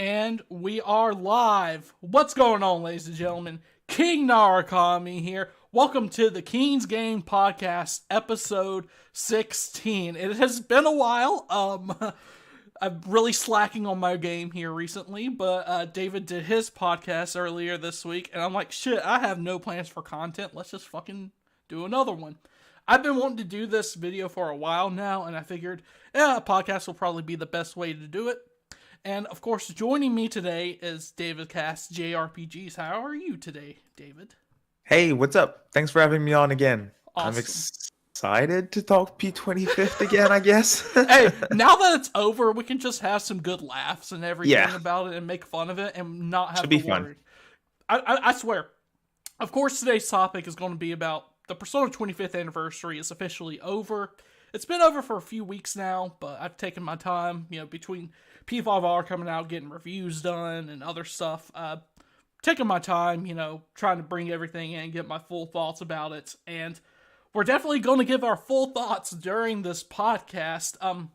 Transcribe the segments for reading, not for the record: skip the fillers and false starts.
And we are live. What's going on, ladies and gentlemen? King Narakami here. Welcome to the King's Game Podcast, episode 16. It has been a while. I'm really slacking on my game here recently, but David did his podcast earlier this week, and I'm like, shit, I have no plans for content. Let's just fucking do another one. I've been wanting to do this video for a while now, and I figured, a podcast will probably be the best way to do it. And, of course, joining me today is David Cast, JRPGs. How are you today, David? Hey, what's up? Thanks for having me on again. Awesome. I'm excited to talk P25 again, I guess. Hey, now that it's over, we can just have some good laughs and everything about it and make fun of it and not have to worry. I swear. Of course, today's topic is going to be about the Persona 25th anniversary is officially over. It's been over for a few weeks now, but I've taken my time, between P25 coming out, getting reviews done, and other stuff. Taking my time, trying to bring everything in, get my full thoughts about it. And we're definitely going to give our full thoughts during this podcast.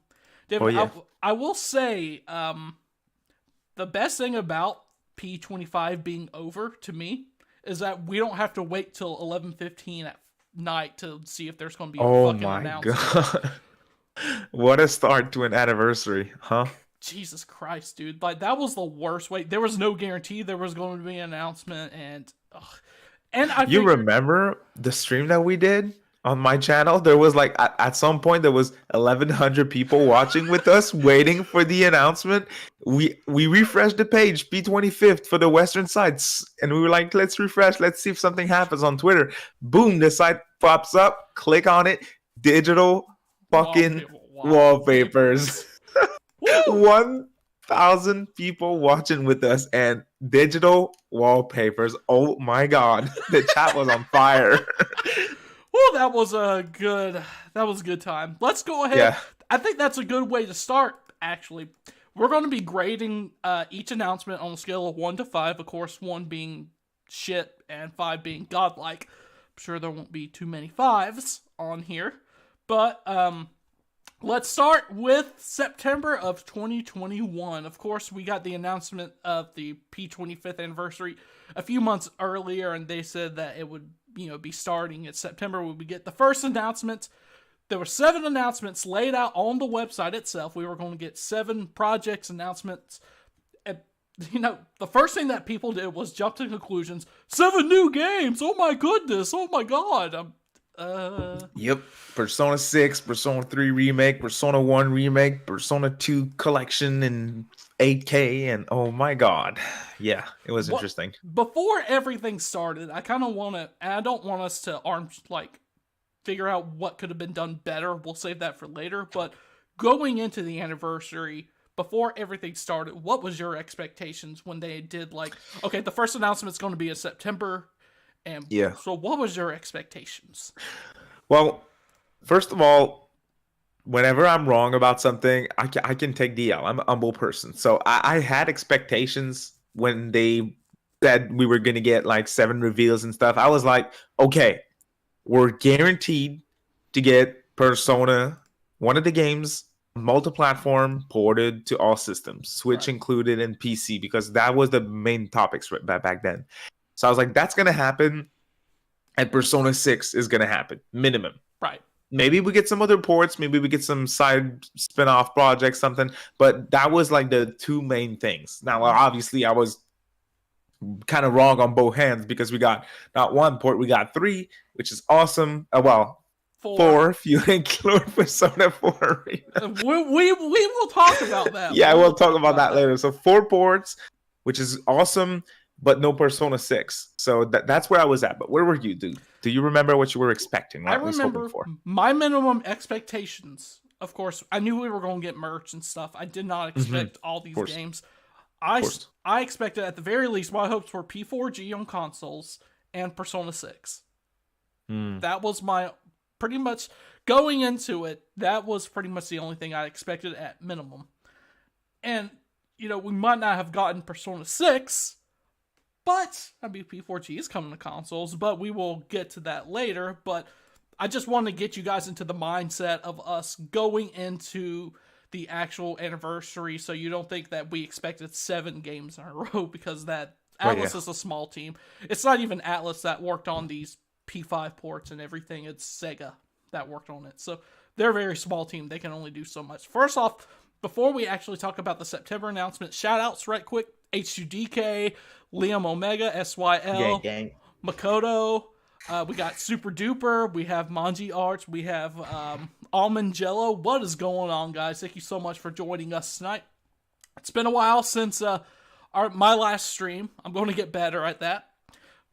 David, I will say, the best thing about P25 being over, to me, is that we don't have to wait till 11:15 at night to see if there's going to be a fucking announcement. Oh my god. What a start to an anniversary, huh? Jesus Christ, dude. Like, that was the worst way. There was no guarantee there was going to be an announcement, and You remember the stream that we did on my channel? There was at some point there was 1,100 people watching with us waiting for the announcement. We refreshed the page P25th for the Western sites, and we were like, let's refresh, let's see if something happens on Twitter. Boom, the site pops up, click on it, digital fucking wallpapers. 1,000 people watching with us and digital wallpapers. Oh my god, the chat was on fire. Well, that was a good time. Let's go ahead. Yeah. I think that's a good way to start, actually. We're going to be grading each announcement on a scale of 1 to 5. Of course, 1 being shit and 5 being godlike. I'm sure there won't be too many 5s on here. But let's start with September of 2021. Of course, we got the announcement of the P25th anniversary a few months earlier, and they said that it would be starting in September when we get the first announcement. There were 7 announcements laid out on the website itself. We were going to get 7 projects announcements. And, the first thing that people did was jump to conclusions. 7 new games! Oh my goodness! Oh my god! Yep. Persona 6, Persona 3 remake, Persona 1 remake, Persona 2 collection and 8K, and oh my god. Yeah, it was interesting. Before everything started, I kind of want to, and I don't want us to figure out what could have been done better. We'll save that for later, but going into the anniversary, before everything started, what was your expectations when they did okay, the first announcement's going to be in September, and so what was your expectations? Well, first of all, whenever I'm wrong about something, I can take the L. I'm a humble person. So I had expectations when they said we were going to get 7 reveals and stuff. I was like, okay, we're guaranteed to get Persona, one of the games, multi-platform, ported to all systems, Switch included and PC, because that was the main topics back then. So I was like, that's going to happen, and Persona 6 is going to happen, minimum. Right. Maybe we get some other ports, maybe we get some side spin-off projects, something, but that was the 2 main things. Now, obviously, I was kind of wrong on both hands because we got not 1 port, we got 3, which is awesome. 4 if you include Persona 4. We will talk about that. Yeah, we'll talk about that later. So 4 ports, which is awesome, but no Persona 6. So that's where I was at. But where were you, dude? Do you remember what you were expecting? I remember my minimum expectations. Of course, I knew we were going to get merch and stuff. I did not expect all these games. I expected, at the very least, my hopes were P4G on consoles and Persona 6. That was my, pretty much, going into it, that was pretty much the only thing I expected at minimum. And, we might not have gotten Persona 6, but, P4G is coming to consoles, but we will get to that later. But I just want to get you guys into the mindset of us going into the actual anniversary, so you don't think that we expected 7 games in a row, because that Atlas is a small team. It's not even Atlas that worked on these P5 ports and everything. It's Sega that worked on it. So they're a very small team. They can only do so much. First off, before we actually talk about the September announcement, shout-outs right quick. H2DK, Liam Omega, SYL, Makoto. We got Super Duper. We have Manji Arts. We have Almond Jello. What is going on, guys? Thank you so much for joining us tonight. It's been a while since my last stream. I'm going to get better at that.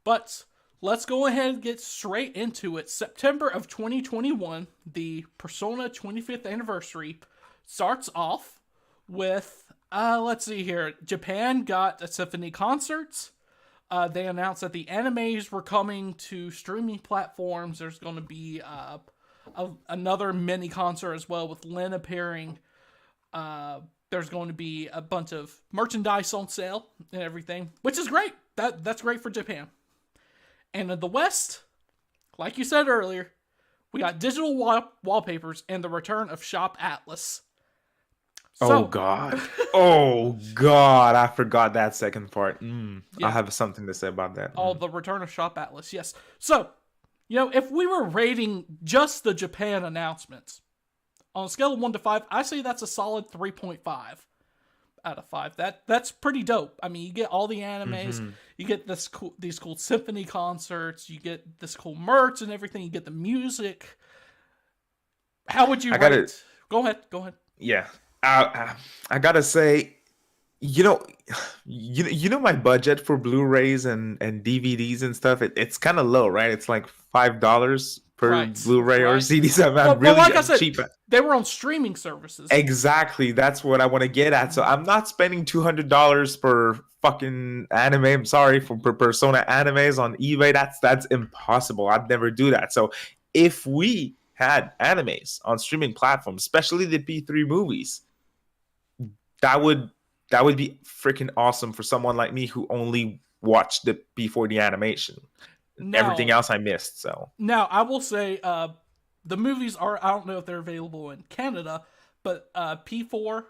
But let's go ahead and get straight into it. September of 2021, the Persona 25th anniversary starts off with, let's see here. Japan got a symphony concerts. They announced that the animes were coming to streaming platforms. There's going to be another mini concert as well with Lin appearing. There's going to be a bunch of merchandise on sale and everything, which is great. That's great for Japan. And in the West, like you said earlier, we got digital wallpapers and the return of Shop Atlas. So, oh God! I forgot that second part. I have something to say about that. The return of Shop Atlas, yes. So, if we were rating just the Japan announcements on a scale of 1 to 5, I say that's a solid 3.5 out of 5. That's pretty dope. I mean, you get all the animes, you get these cool symphony concerts, you get this cool merch and everything, you get the music. How would you rate? Go ahead. Yeah. I gotta say, you know my budget for Blu-rays and DVDs and stuff. It's kind of low, right? It's like $5 per Blu-ray or CD. So I'm really like I said, cheap. They were on streaming services. Exactly, that's what I want to get at. So I'm not spending $200 per fucking anime. I'm sorry for Persona animes on eBay. That's impossible. I'd never do that. So if we had animes on streaming platforms, especially the P3 movies, that would be freaking awesome for someone like me who only watched the P40 animation. Everything else I missed. So now I will say the movies are, I don't know if they're available in Canada, but P4,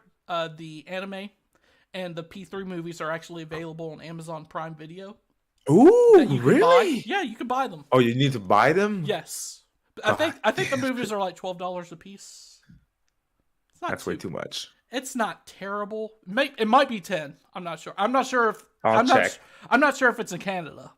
the anime, and the P3 movies are actually available on Amazon Prime Video. Ooh, really? Yeah, you can buy them. Oh, you need to buy them? Yes. I think the movies are like $12 a piece. That's way too much. It's not terrible. It might be 10. I'm not sure. I'm not sure if check. I'm not sure if it's in Canada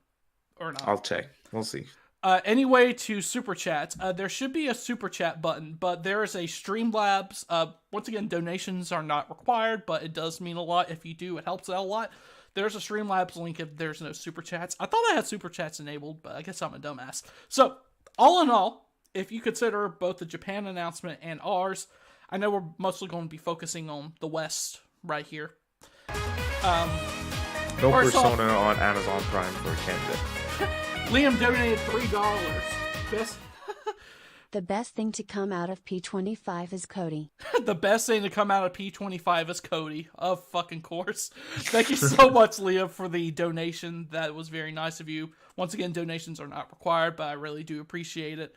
or not. I'll check. We'll see. Anyway, to super chats, there should be a super chat button, but there is a Streamlabs. Once again, donations are not required, but it does mean a lot if you do. It helps out a lot. There's a Streamlabs link if there's no super chats. I thought I had super chats enabled, but I guess I'm a dumbass. So, all in all, if you consider both the Japan announcement and ours, I know we're mostly going to be focusing on the West right here. No Persona on Amazon Prime for Canada. Liam donated $3. The best thing to come out of P25 is Cody. The best thing to come out of P25 is Cody. Of fucking course. Thank you so much, Liam, for the donation. That was very nice of you. Once again, donations are not required, but I really do appreciate it.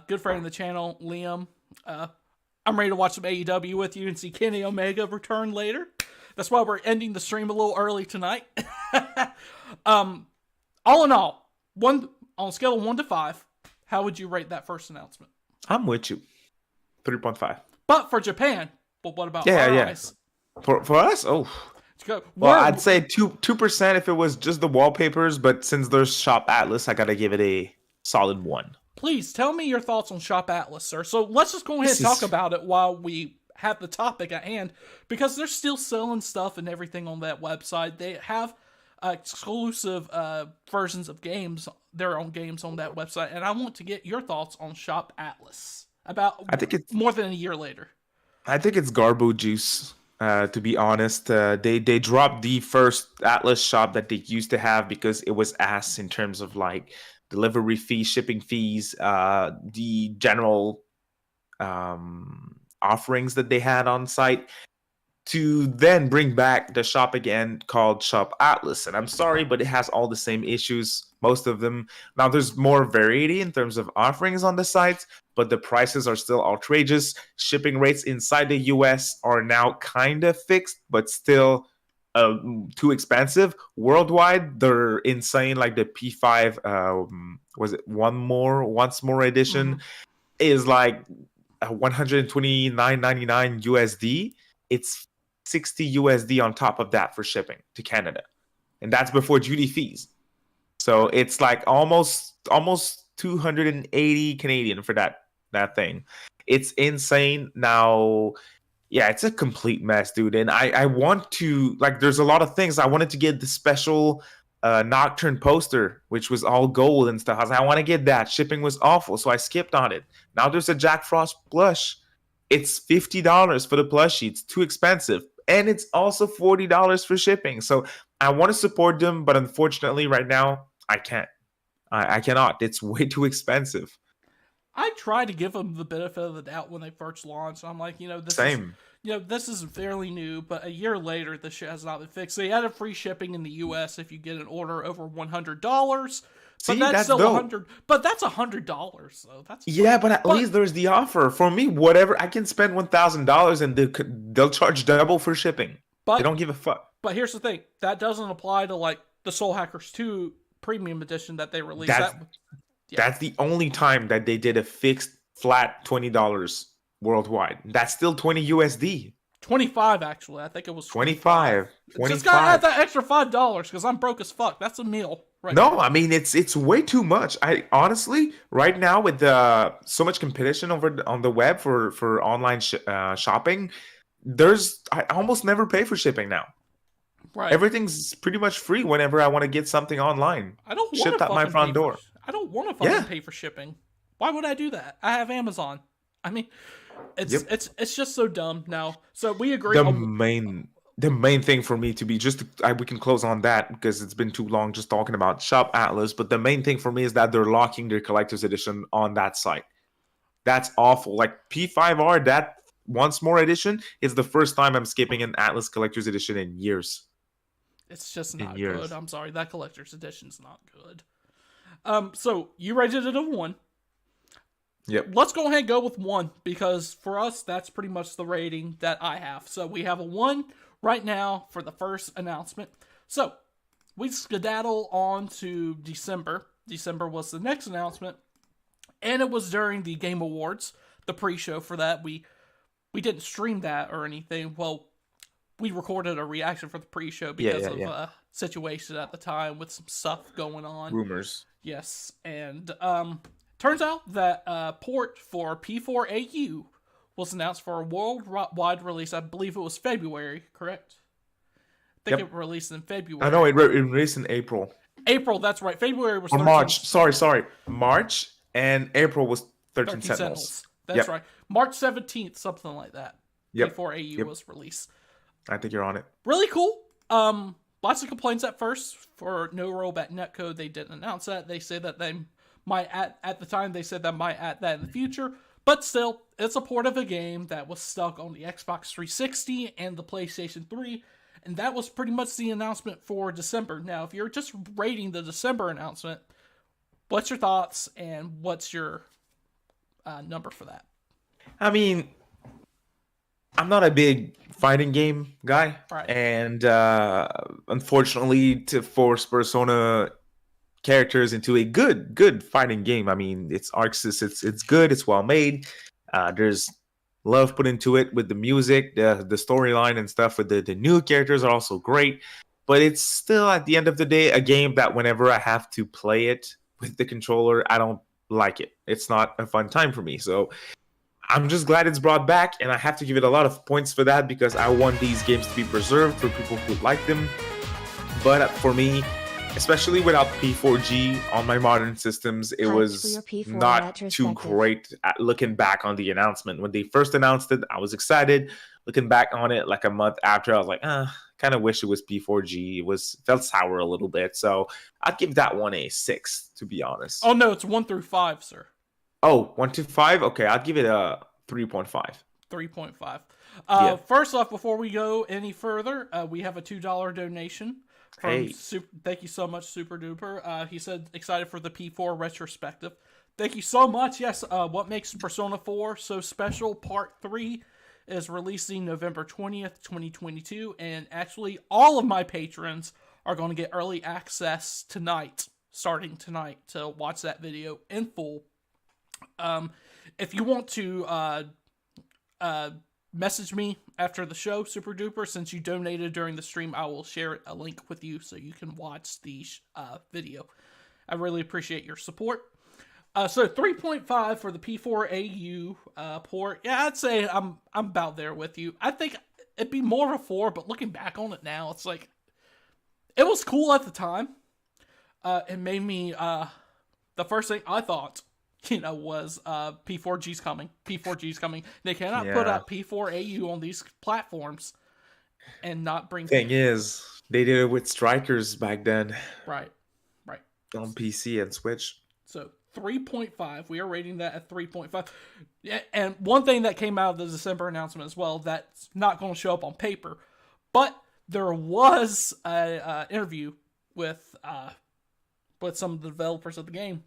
Good friend of the channel, Liam. I'm ready to watch some AEW with you and see Kenny Omega return later. That's why we're ending the stream a little early tonight. All in all, on a scale of 1 to 5, how would you rate that first announcement? I'm with you. 3.5. But for Japan, but what about eyes? For us? Oh. Well, I'd say 2% if it was just the wallpapers, but since there's Shop Atlas, I gotta give it a solid 1. Please tell me your thoughts on Shop Atlas, sir. So let's just go ahead and talk about it while we have the topic at hand, because they're still selling stuff and everything on that website. They have exclusive versions of games, their own games on that website, and I want to get your thoughts on Shop Atlas. I think it's more than a year later. I think it's garbo juice. To be honest, they dropped the first Atlas shop that they used to have because it was ass in terms of like delivery fees, shipping fees, the general offerings that they had on site, to then bring back the shop again called Shop Atlas. And I'm sorry, but it has all the same issues. Most of them. Now, there's more variety in terms of offerings on the sites, but the prices are still outrageous. Shipping rates inside the US are now kind of fixed, but still too expensive. Worldwide, they're insane. Like the P5, was it once more edition is like 129.99 USD. It's 60 USD on top of that for shipping to Canada, and that's before duty fees. So it's like almost 280 Canadian for that thing. It's insane. Now, yeah, it's a complete mess, dude. And I want to, like, there's a lot of things. I wanted to get the special Nocturne poster, which was all gold and stuff. I want to get that. Shipping was awful, so I skipped on it. Now there's a Jack Frost plush. It's $50 for the plushie. It's too expensive. And it's also $40 for shipping. So I want to support them, but unfortunately right now, I can't. I cannot. It's way too expensive. I tried to give them the benefit of the doubt when they first launched. I'm like, this is fairly new, but a year later, this shit has not been fixed. They added free shipping in the U.S. if you get an order over $100. But that's still $100. But that's $100, so that's but at least there's the offer. For me, whatever, I can spend $1,000 and they'll charge double for shipping. But they don't give a fuck. But here's the thing: that doesn't apply to like the Soul Hackers 2 Premium Edition that they released. That's the only time that they did a fixed flat $20 worldwide. That's still 20 USD. 25 actually. I think it was 25. Just gotta add that extra $5 because I'm broke as fuck. That's a meal. Right now. I mean it's way too much. I honestly, right now with so much competition on the web for online shopping, I almost never pay for shipping now. Right. Everything's pretty much free whenever I want to get something online. I don't want shipped at my front door. I don't want to fucking pay for shipping. Why would I do that? I have Amazon. I mean, it's just so dumb now. So we agree. The main thing for me to be we can close on that because it's been too long just talking about Shop Atlas. But the main thing for me is that they're locking their collector's edition on that site. That's awful. Like P5R, that once more edition is the first time I'm skipping an Atlas collector's edition in years. It's just not good. I'm sorry, that collector's edition's not good. So you rated it a 1. Yep. Let's go ahead and go with 1 because for us that's pretty much the rating that I have. So we have a 1 right now for the first announcement. So we skedaddle on to December. December was the next announcement, and it was during the Game Awards, the pre-show for that. We didn't stream that or anything. Well, we recorded a reaction for the pre-show because of a situation at the time with some stuff going on. Rumors. Yes, and turns out that port for P4AU was announced for a worldwide release. I believe it was February, correct? I think it released in February. I know, it released in April. April, that's right. February was 13. March. Sorry. March and April was 13 Sentinels. That's right. March 17th, something like that. Yep. Before AU was released. I think you're on it. Really cool. Lots of complaints at first for no rollback netcode. They didn't announce that. They said that they might at the time they said that might add that in the future. But still, it's a port of a game that was stuck on the Xbox 360 and the PlayStation 3. And that was pretty much the announcement for December. Now, if you're just rating the December announcement, what's your thoughts and what's your number for that? I mean, I'm not a big fighting game guy. Right. And unfortunately, to force Persona characters into a good fighting game, I mean, it's Arc Sys, it's good, it's well made. There's love put into it with the music, the storyline and stuff with the new characters are also great. But it's still, at the end of the day, a game that whenever I have to play it with the controller, I don't like it. It's not a fun time for me. So I'm just glad it's brought back, and I have to give it a lot of points for that because I want these games to be preserved for people who like them. But for me, especially without P4G on my modern systems, it was not too great at looking back on the announcement. When they first announced it, I was excited. Looking back on it like a month after, I was like, kind of wish it was P4G. It felt sour a little bit. So I'd give that one a 6, to be honest. Oh, no, it's 1 through 5, sir. Oh, 1 to 5? Okay, I'd give it a 3.5. 3.5. First off, before we go any further, we have a $2 donation Thank you so much, Super Duper. He said excited for the P4 retrospective. Thank you so much. Yes, what makes Persona 4 so special? Part 3 is releasing November 20th, 2022, and actually all of my patrons are going to get early access tonight, starting tonight, to watch that video in full. If you want to message me after the show, Super Duper, since you donated during the stream, I will share a link with you so you can watch the video. I really appreciate your support. So 3.5 for the P4AU port. Yeah, I'd say I'm about there with you. I think it'd be more of a 4, but looking back on it now, it's like, it was cool at the time. It made me, the first thing I thought, was P4G's coming. P4G's coming. They cannot put out P4AU on these platforms and not bring... Thing is, they did it with Strikers back then. Right. On PC and Switch. So 3.5. We are rating that at 3.5. Yeah, and one thing that came out of the December announcement as well, that's not going to show up on paper, but there was a interview with some of the developers of the game.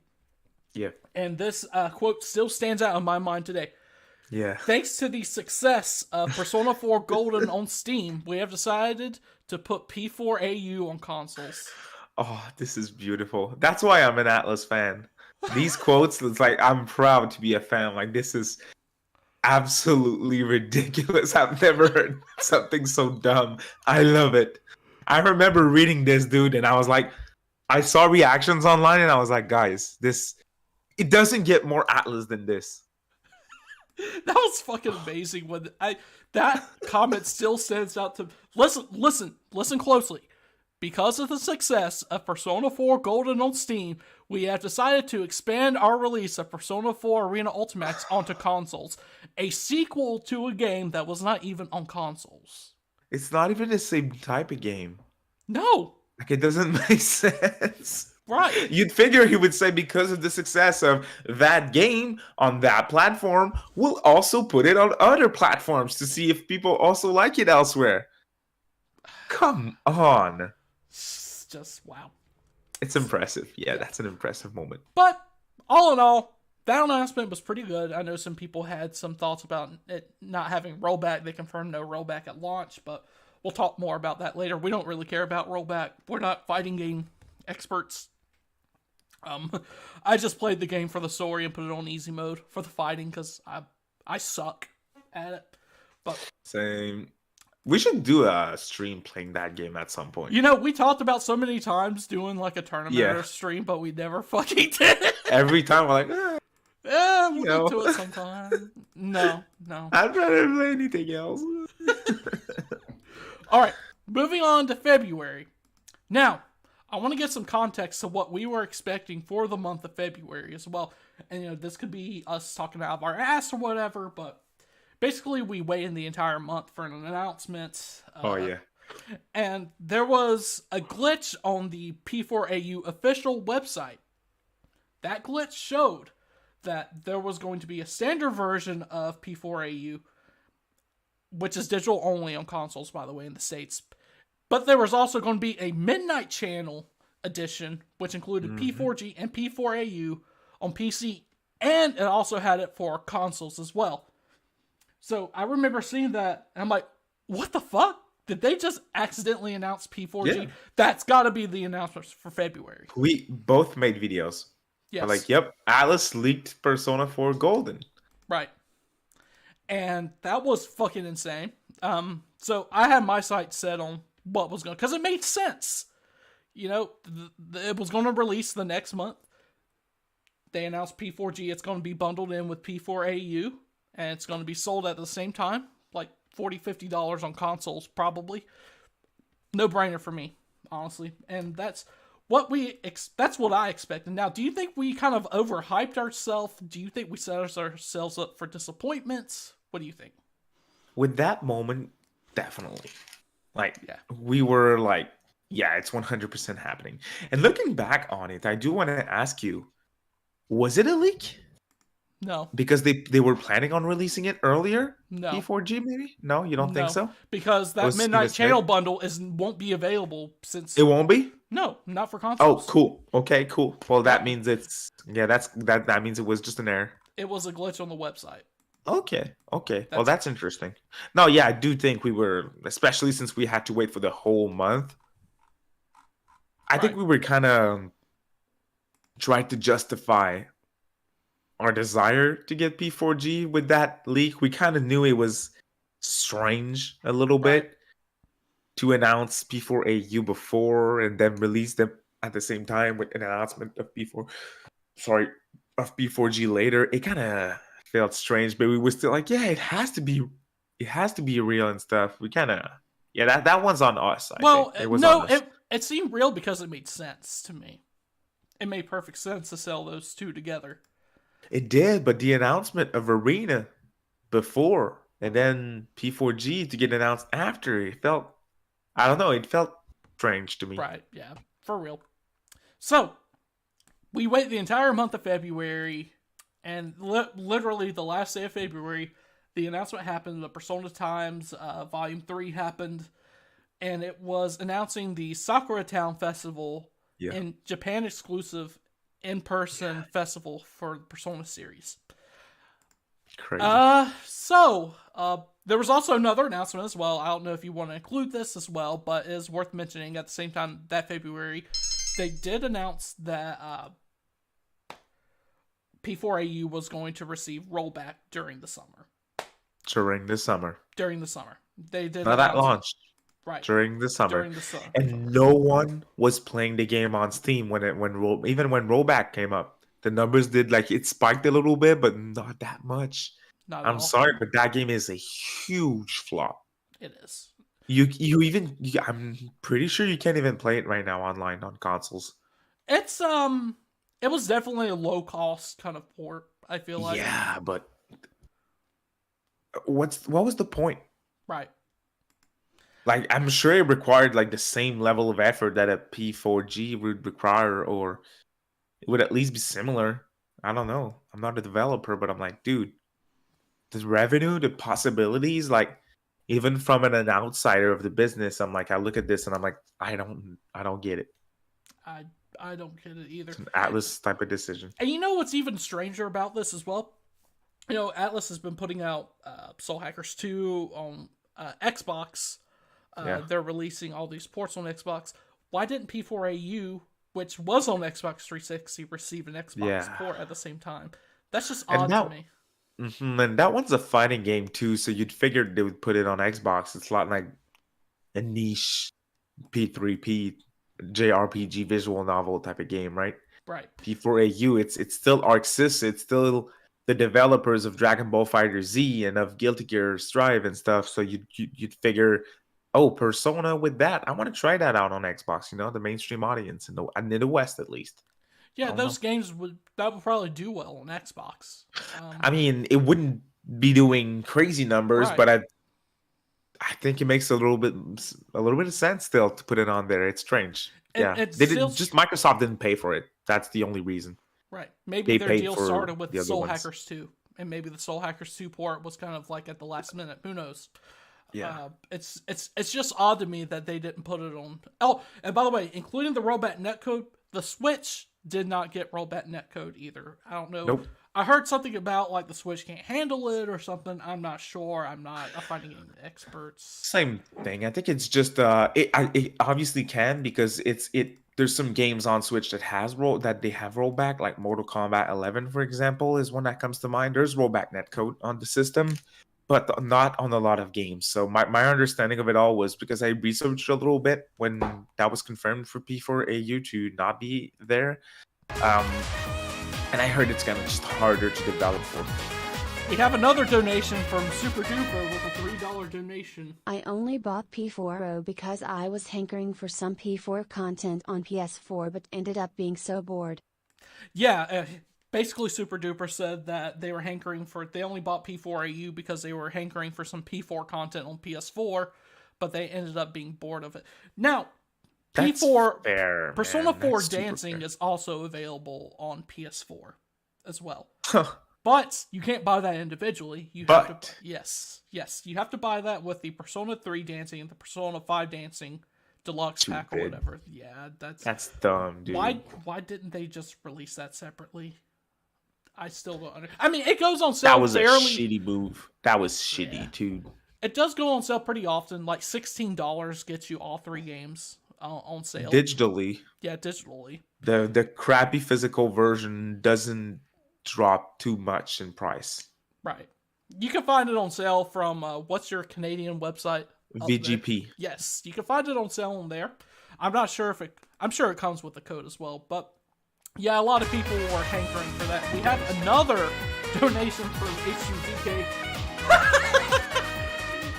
Yeah. And this quote still stands out in my mind today. Yeah. Thanks to the success of Persona 4 Golden on Steam, we have decided to put P4AU on consoles. Oh, this is beautiful. That's why I'm an Atlas fan. These quotes, it's like, I'm proud to be a fan. Like, this is absolutely ridiculous. I've never heard something so dumb. I love it. I remember reading this, dude, and I was like, I saw reactions online, and I was like, guys, it doesn't get more Atlas than this. That was fucking amazing. When that comment still stands out to... Listen closely. Because of the success of Persona 4 Golden on Steam, we have decided to expand our release of Persona 4 Arena Ultimax onto consoles. A sequel to a game that was not even on consoles. It's not even the same type of game. No. Like, it doesn't make sense. Right. You'd figure he would say because of the success of that game on that platform, we'll also put it on other platforms to see if people also like it elsewhere. Come on. Just wow. It's impressive. Yeah, that's an impressive moment. But all in all, that announcement was pretty good. I know some people had some thoughts about it not having rollback. They confirmed no rollback at launch, but we'll talk more about that later. We don't really care about rollback. We're not fighting game experts. I just played the game for the story and put it on easy mode for the fighting because I suck at it. But same. We should do a stream playing that game at some point. We talked about so many times doing like a tournament or a stream, but we never fucking did it. Every time we're like, we'll get to it sometime. No. I'd rather play anything else. All right, moving on to February. Now, I want to get some context to what we were expecting for the month of February as well. And, this could be us talking out of our ass or whatever, but basically we waited the entire month for an announcement. And there was a glitch on the P4AU official website. That glitch showed that there was going to be a standard version of P4AU, which is digital only on consoles, by the way, in the States. But there was also going to be a Midnight Channel edition, which included P4G and P4AU on PC, and it also had it for consoles as well. So I remember seeing that, and I'm like, what the fuck? Did they just accidentally announce P4G? Yeah. That's got to be the announcement for February. We both made videos. Yes. Like, yep, Atlas leaked Persona 4 Golden. Right. And that was fucking insane. So I had my sights set on what was going to... Because it made sense. It was going to release the next month. They announced P4G. It's going to be bundled in with P4AU. And it's going to be sold at the same time. Like $40, $50 on consoles, probably. No brainer for me, honestly. And that's what I expected. Now, do you think we kind of overhyped ourselves? Do you think we set ourselves up for disappointments? What do you think? With that moment, definitely. We were like, yeah, it's 100% happening. And looking back on it, I do want to ask you, was it a leak? No. Because they were planning on releasing it earlier? No. P4G maybe? No, you don't think so? Because that Midnight Channel bundle won't be available since... It won't be? No, not for Oh, consoles. cool. Okay, cool. Well, that means it's... Yeah, that means it was just an error. It was a glitch on the website. Okay. Well, that's interesting. No, yeah, I do think we were... Especially since we had to wait for the whole month. I think we were kind of... trying to justify our desire to get P4G with that leak. We kind of knew it was strange a little bit to announce P4AU before and then release them at the same time with an announcement of P4G later. It kind of felt strange, but we were still like, yeah, it has to be real and stuff. We kind of, that one's on us. I think. It was on us. It seemed real because it made sense to me. It made perfect sense to sell those two together. It did, but the announcement of Arena before and then P4G to get announced after, it felt strange to me. Right, yeah, for real. So, we wait the entire month of February, and literally the last day of February, the announcement happened, the Persona Times Volume 3 happened, and it was announcing the Sakura Town Festival in Japan exclusive in-person festival for the Persona series. Crazy. There was also another announcement as well. I don't know if you want to include this as well, but it is worth mentioning at the same time that February, they did announce that P4AU was going to receive rollback during the summer. They did. Now that launched. Right. During the summer. And no one was playing the game on Steam when rollback came up. The numbers did it spiked a little bit, but not that much. I'm sorry, but that game is a huge flop. It is. I'm pretty sure you can't even play it right now online on consoles. It was definitely a low cost kind of port, I feel like. Yeah, but what was the point? Right. I'm sure it required the same level of effort that a P4G would require, or it would at least be similar. I don't know. I'm not a developer, but I'm like, dude, the revenue, the possibilities, even from an outsider of the business, I'm like, I look at this and I'm like, I don't get it. I don't get it either. It's an Atlas type of decision. And you know what's even stranger about this as well? You know, Atlas has been putting out Soul Hackers 2 on Xbox. They're releasing all these ports on Xbox. Why didn't P4AU, which was on Xbox 360, receive an Xbox port at the same time? That's just odd to me. And that one's a fighting game too, so you'd figure they would put it on Xbox. It's a lot like a niche P3P JRPG visual novel type of game, right? Right. P4AU, it's still Arc Sys, it's still the developers of Dragon Ball FighterZ and of Guilty Gear Strive and stuff. So you'd figure, Persona with that, I want to try that out on Xbox. The mainstream audience in the West at least. Yeah, those games would probably do well on Xbox. I mean, it wouldn't be doing crazy numbers, but I think it makes a little bit of sense still to put it on there. It's strange. Microsoft didn't pay for it. That's the only reason. Right. Maybe their deal started with Soul Hackers 2, and maybe the Soul Hackers 2 port was kind of at the last minute. Who knows? Yeah. It's just odd to me that they didn't put it on. Oh, and by the way, including the rollback netcode, the Switch did not get rollback netcode either. I don't know. Nope. I heard something about the Switch can't handle it or something. I'm not sure. I'm not a fighting game expert. Same thing. I think it's just it obviously can, because there's some games on Switch that have rollback, like Mortal Kombat 11, for example, is one that comes to mind. There's rollback netcode on the system, but not on a lot of games. So my understanding of it all was because I researched a little bit when that was confirmed for P4AU to not be there. And I heard it's gonna just harder to develop for. We have another donation from Super Duper with a $3 donation. I only bought P4O because I was hankering for some P4 content on PS4 but ended up being so bored. Yeah, basically Super Duper said that they only bought P4AU because they were hankering for some P4 content on PS4, but they ended up being bored of it. Now, P4 fair, Persona 4 Dancing is also available on PS4 as well. But you can't buy that individually. You have to, yes, you have to buy that with the Persona 3 Dancing and the Persona 5 Dancing Deluxe Pack or whatever. Yeah, that's dumb, dude. Why didn't they just release that separately? I still don't understand. I mean, it goes on sale. That was a shitty move. That was shitty, too. It does go on sale pretty often. Like $16 gets you all 3 games on sale. Digitally. Yeah, digitally. The crappy physical version doesn't drop too much in price. Right. You can find it on sale from, what's your Canadian website? VGP. Yes, you can find it on sale on there. I'm not sure if I'm sure it comes with the code as well, but yeah, a lot of people were hankering for that. We have another donation from HUZK.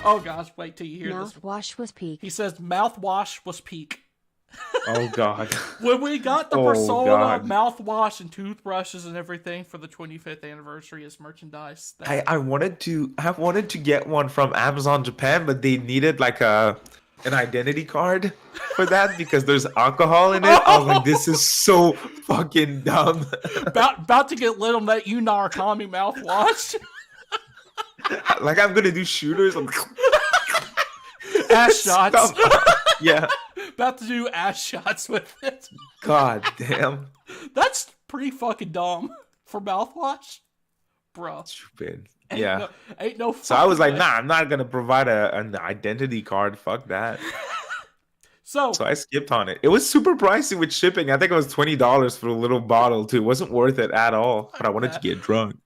Oh gosh, wait till you hear this. Mouthwash was peak. He says mouthwash was peak. Oh god. When we got the Persona mouthwash and toothbrushes and everything for the 25th anniversary as merchandise. I wanted to get one from Amazon Japan, but they needed like an identity card for that because there's alcohol in it. I was like, this is so fucking dumb. about to get lit on that Narakami mouthwash. Like I'm gonna do shooters. Ass shots. Yeah. About to do ass shots with it. God damn. That's pretty fucking dumb for mouthwash. Bro. Stupid. Ain't no So I was like, nah, I'm not gonna provide an identity card. Fuck that. So I skipped on it. It was super pricey with shipping. I think it was $20 for a little bottle too. It wasn't worth it at all. But I wanted to get drunk.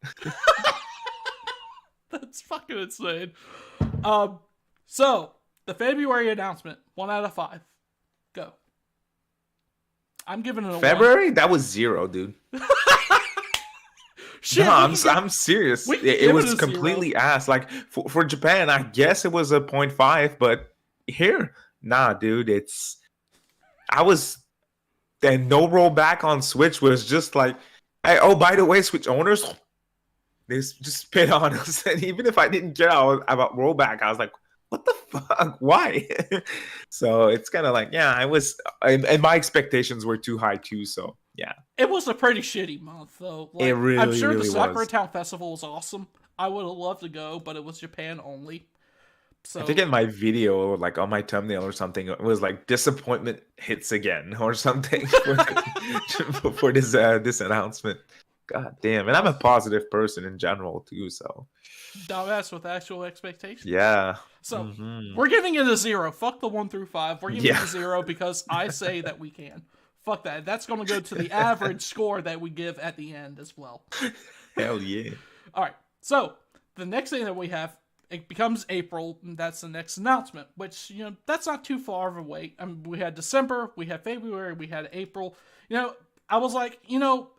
That's fucking insane. So the February announcement, 1 out of 5. Go. I'm giving it a February? 1. That was 0, dude. Shit, no, I'm serious. It was completely 0. ass. Like for Japan, I guess it was a 0.5, but here, nah, dude. And no rollback on Switch was just like, hey, oh, by the way, Switch owners, they just spit on us. And even if I didn't care about rollback, I was like, what the fuck? Why? So it's kind of like, yeah, I was, and my expectations were too high too. So yeah, it was a pretty shitty month though. Like, it really, I'm sure really the Sakura Town Festival was awesome. I would have loved to go, but it was Japan only. So I think in my video, like on my thumbnail or something, it was like disappointment hits again or something for this announcement. God damn, and I'm a positive person in general too, so. Dumbass with actual expectations. Yeah. So we're giving it a 0. Fuck the 1 through 5. We're giving it a 0 because I say that we can. Fuck that. That's going to go to the average score that we give at the end as well. Hell yeah. All right. So the next thing that we have, it becomes April, and that's the next announcement, which, that's not too far of a wait. I mean, we had December, we had February, we had April. I was like,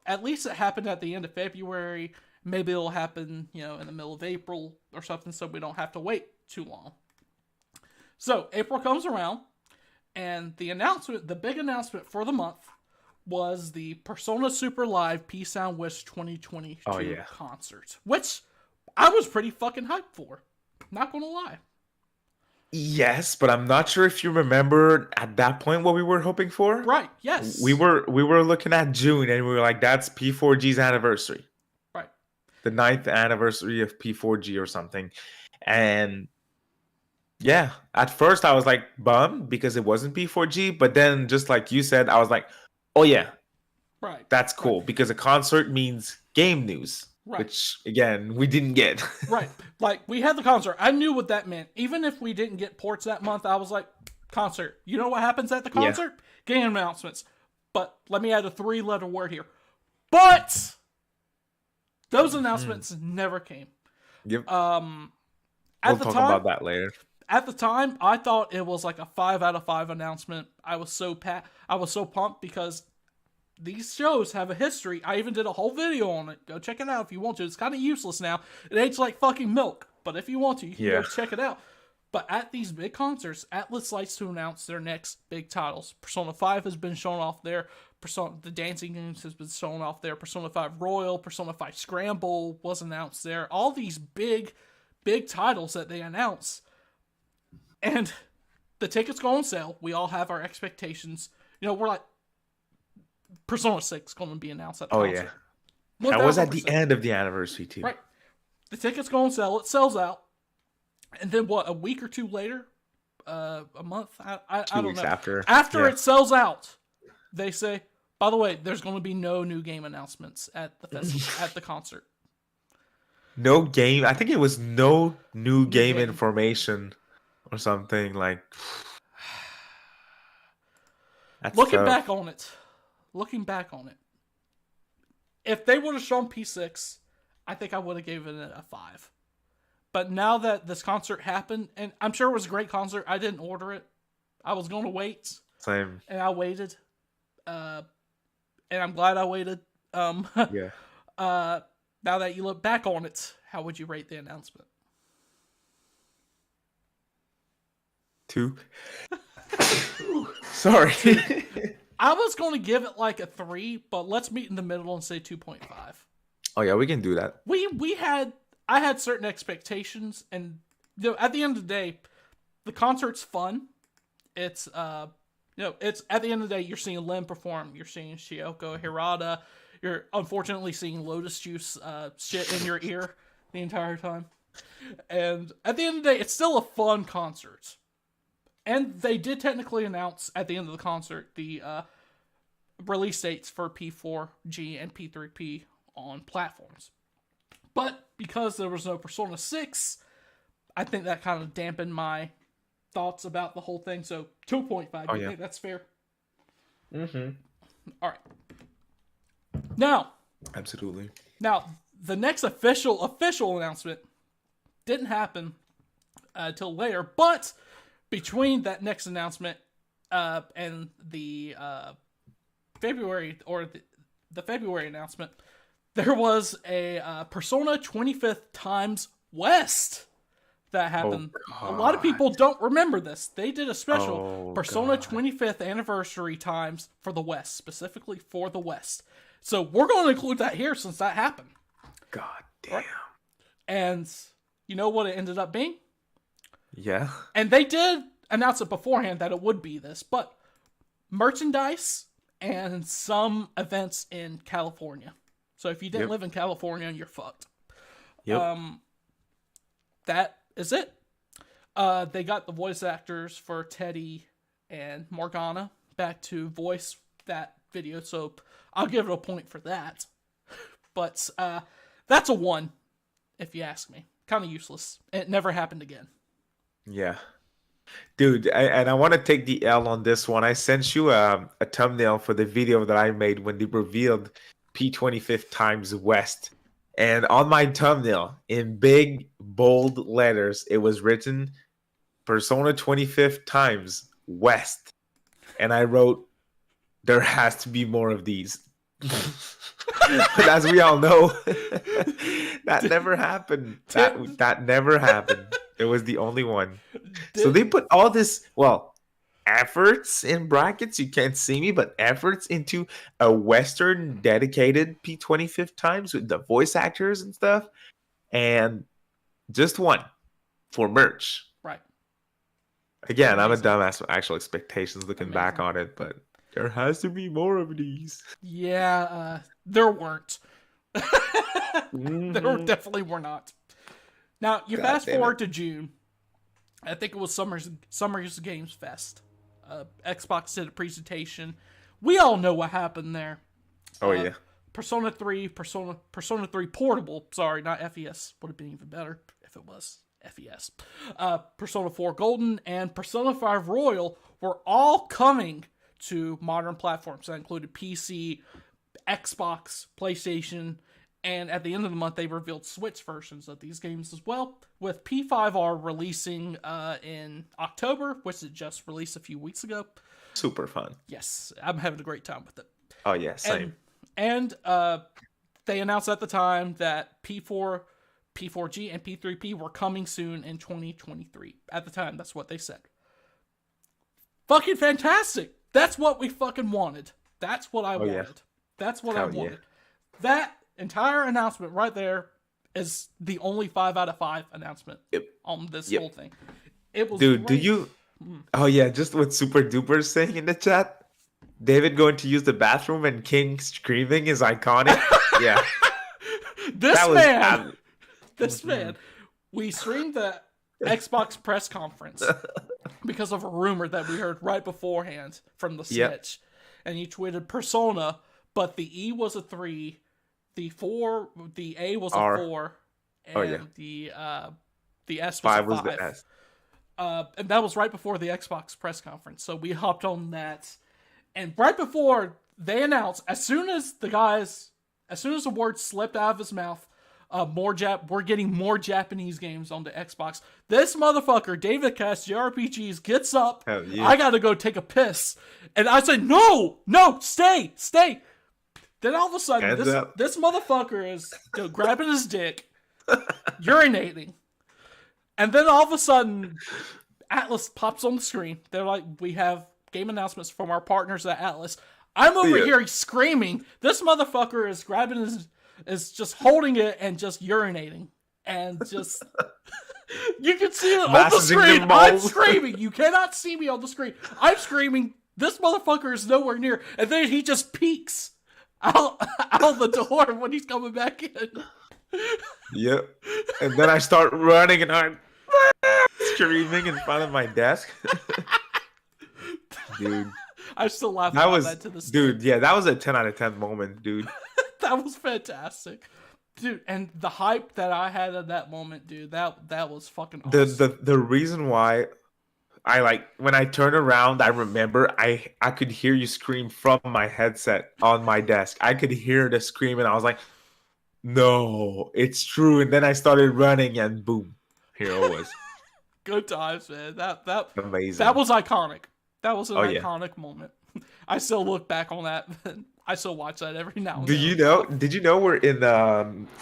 at least it happened at the end of February. Maybe it'll happen, in the middle of April or something, so we don't have to wait too long. So April comes around, and the big announcement for the month was the Persona Super Live Peace Sound Wish 2022 concert, which I was pretty fucking hyped for. Not gonna lie. Yes, but I'm not sure if you remember at that point what we were hoping for. Right, yes. We were looking at June, and we were like, that's P4G's anniversary. Right. The 9th anniversary of P4G or something. And yeah, at first I was like bummed because it wasn't P4G, but then just like you said, I was like, oh yeah. Right. That's cool because a concert means game news. Right. Which, again, we didn't get. Right. Like, we had the concert. I knew what that meant. Even if we didn't get ports that month, I was like, concert. You know what happens at the concert? Yeah. Game announcements. But let me add a 3-letter word here. But those announcements never came. Yep. We'll talk about that later. At the time, I thought it was like a 5 out of 5 announcement. I was so pumped because these shows have a history. I even did a whole video on it. Go check it out if you want to. It's kind of useless now. It ain't like fucking milk. But if you want to, you can go check it out. But at these big concerts, Atlus likes to announce their next big titles. Persona 5 has been shown off there. The dancing games has been shown off there. Persona 5 Royal, Persona 5 Scramble was announced there. All these big titles that they announce. And the tickets go on sale. We all have our expectations. We're like, Persona 6 going to be announced at the concert. Yeah. That was at the end of the anniversary too. Right. The tickets go on sale. It sells out. And then what, a week or two later? A month? I don't know. After it sells out, they say, by the way, there's going to be no new game announcements at the festival, at the concert. No game. I think it was no new game information or something like. Looking back on it, if they would have shown P6, I think I would have given it a 5. But now that this concert happened, and I'm sure it was a great concert, I didn't order it. I was going to wait. Same. And I waited. And I'm glad I waited. Yeah. Now that you look back on it, how would you rate the announcement? 2. Sorry. I was going to give it like a 3, but let's meet in the middle and say 2.5. Oh yeah, we can do that. I had certain expectations, and at the end of the day, the concert's fun. It's it's at the end of the day, you're seeing Lin perform, you're seeing Shioko Hirata, you're unfortunately seeing Lotus Juice shit in your ear the entire time. And at the end of the day, it's still a fun concert. And they did technically announce at the end of the concert the release dates for P4G and P3P on platforms. But because there was no Persona 6, I think that kind of dampened my thoughts about the whole thing. So 2.5, do you think that's fair? Mm-hmm. All right. Now. Absolutely. Now, the next official announcement didn't happen until later, but between that next announcement and the February, or the February announcement, there was a Persona 25th Times West that happened. A lot of people don't remember this. They did a special Persona 25th Anniversary Times for the West, specifically for the West. So we're going to include that here since that happened. God damn. Right? And you know what it ended up being? Yeah. And they did announce it beforehand that it would be this, but merchandise and some events in California. So if you didn't live in California, you're fucked. Yep. That is it. They got the voice actors for Teddy and Morgana back to voice that video, so I'll give it a point for that. But that's a 1, if you ask me. Kind of useless. It never happened again. Yeah. Dude, I want to take the L on this one. I sent you a thumbnail for the video that I made when they revealed P25 Times West. And on my thumbnail, in big, bold letters, it was written Persona 25th Times West. And I wrote, there has to be more of these. But as we all know, that never happened. That never happened. It was the only one. So they put all this, efforts in brackets, you can't see me, but efforts into a Western dedicated P25th Times with the voice actors and stuff. And just one for merch. Right. Again, I'm a dumbass with actual expectations looking back on it, but there has to be more of these. Yeah, there weren't. There definitely were not. Now, you fast forward to June. I think it was Summer's Games Fest. Xbox did a presentation. We all know what happened there. Oh, yeah. Persona 3 Portable, sorry, not FES. Would have been even better if it was FES. Persona 4 Golden and Persona 5 Royal were all coming to modern platforms. That included PC, Xbox, PlayStation, and at the end of the month, they revealed Switch versions of these games as well, with P5R releasing in October, which it just released a few weeks ago. Super fun. Yes, I'm having a great time with it. Oh, yeah, same. And they announced at the time that P4, P4G, and P3P were coming soon in 2023. At the time, that's what they said. Fucking fantastic! That's what we fucking wanted. That's what I wanted. Yeah. That's what I wanted. Yeah. That entire announcement right there is the only 5 out of 5 announcement on this whole thing. It was Dude, great. do you... Oh, yeah, just what Super Duper is saying in the chat. David going to use the bathroom and King screaming is iconic. Yeah. This man, we streamed the Xbox press conference because of a rumor that we heard right beforehand from the snitch. And you tweeted Persona, but the E was a 3, the A was a 4, and the S was a 5. Was the S. And that was right before the Xbox press conference. So we hopped on that. And right before they announced, as soon as the word slipped out of his mouth, we're getting more Japanese games on the Xbox. This motherfucker, David Cast JRPGs, gets up. I gotta go take a piss. And I said, no, stay. Then all of a sudden, this motherfucker is grabbing his dick, urinating. And then all of a sudden, Atlas pops on the screen. They're like, we have game announcements from our partners at Atlas. I'm over here screaming. This motherfucker is grabbing is just holding it and just urinating. And just, you can see it on the screen. I'm screaming. You cannot see me on the screen. I'm screaming. This motherfucker is nowhere near. And then he just peeks out the door when he's coming back in. Yep. And then I start running and I'm screaming in front of my desk. Dude. I still laugh about that to this day. Dude, yeah, that was a 10 out of 10 moment, dude. That was fantastic. Dude, and the hype that I had at that moment, dude, that was fucking awesome. The reason why when I turned around, I remember I could hear you scream from my headset on my desk. I could hear the scream and I was like, no, it's true. And then I started running and boom, here it was. Good times, man. That amazing. That was iconic. That was an iconic moment. I still look back on that. I still watch that every now and then. Did you know we're in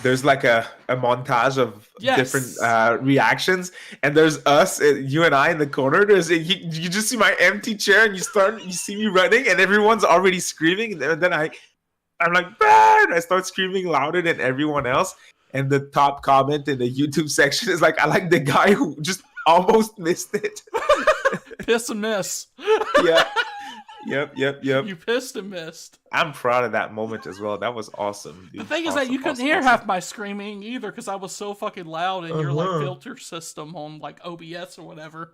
there's like a montage of different reactions, and there's us, you and I in the corner. You just see my empty chair, and you see me running, and everyone's already screaming, and then I'm like, bah! I start screaming louder than everyone else, and the top comment in the YouTube section is like, I like the guy who just almost missed it. Piss and miss. Yeah. Yep. You pissed and missed. I'm proud of that moment as well. That was awesome, dude. The thing is that you couldn't hear half my screaming either because I was so fucking loud in your like filter system on like OBS or whatever.